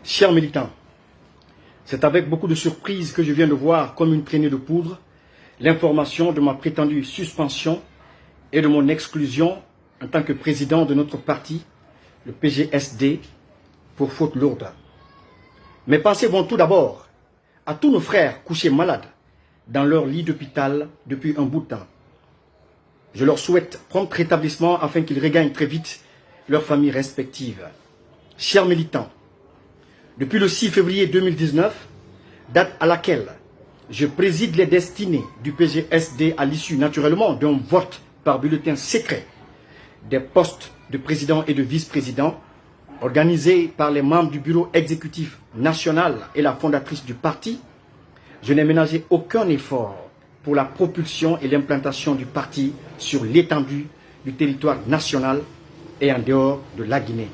Chers militants, c'est avec beaucoup de surprise que je viens de voir, comme une traînée de poudre, l'information de ma prétendue suspension et de mon exclusion en tant que président de notre parti, le PGSD, pour faute lourde. Mes pensées vont tout d'abord à tous nos frères couchés malades dans leur lit d'hôpital depuis un bout de temps. Je leur souhaite prompt rétablissement afin qu'ils regagnent très vite leurs familles respectives. Chers militants, depuis le 6 février 2019, date à laquelle je préside les destinées du PGSD à l'issue naturellement d'un vote par bulletin secret des postes de président et de vice-président organisés par les membres du bureau exécutif national et la fondatrice du parti, je n'ai ménagé aucun effort pour la propulsion et l'implantation du parti sur l'étendue du territoire national et en dehors de la Guinée.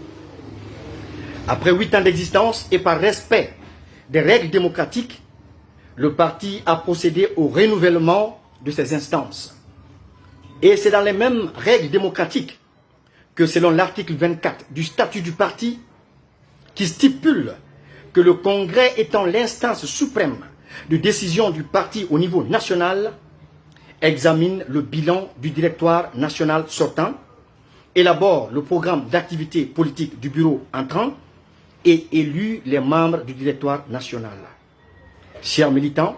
Après 8 ans d'existence et par respect des règles démocratiques, le parti a procédé au renouvellement de ses instances. Et c'est dans les mêmes règles démocratiques que selon l'article 24 du statut du parti, qui stipule que le Congrès étant l'instance suprême de décision du parti au niveau national, examine le bilan du directoire national sortant, élabore le programme d'activité politique du bureau entrant et élu les membres du directoire national. Chers militants,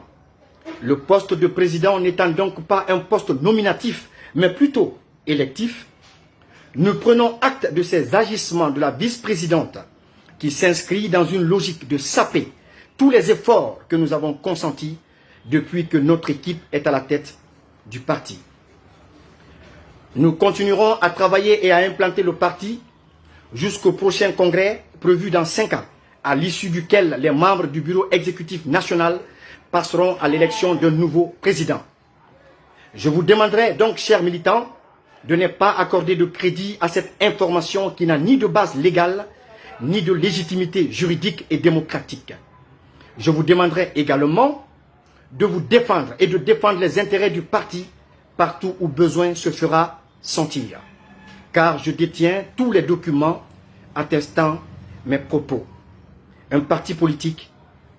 le poste de président n'étant donc pas un poste nominatif, mais plutôt électif, nous prenons acte de ces agissements de la vice-présidente qui s'inscrit dans une logique de saper tous les efforts que nous avons consentis depuis que notre équipe est à la tête du parti. Nous continuerons à travailler et à implanter le parti jusqu'au prochain congrès prévu dans 5 ans, à l'issue duquel les membres du bureau exécutif national passeront à l'élection d'un nouveau président. Je vous demanderai donc, chers militants, de ne pas accorder de crédit à cette information qui n'a ni de base légale, ni de légitimité juridique et démocratique. Je vous demanderai également de vous défendre et de défendre les intérêts du parti partout où besoin se fera sentir. Car je détiens tous les documents attestant mes propos. Un parti politique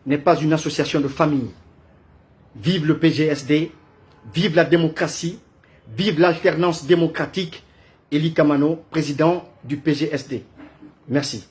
n'est pas une association de famille. Vive le PGSD, vive la démocratie, vive l'alternance démocratique. Eli Kamano, président du PGSD. Merci.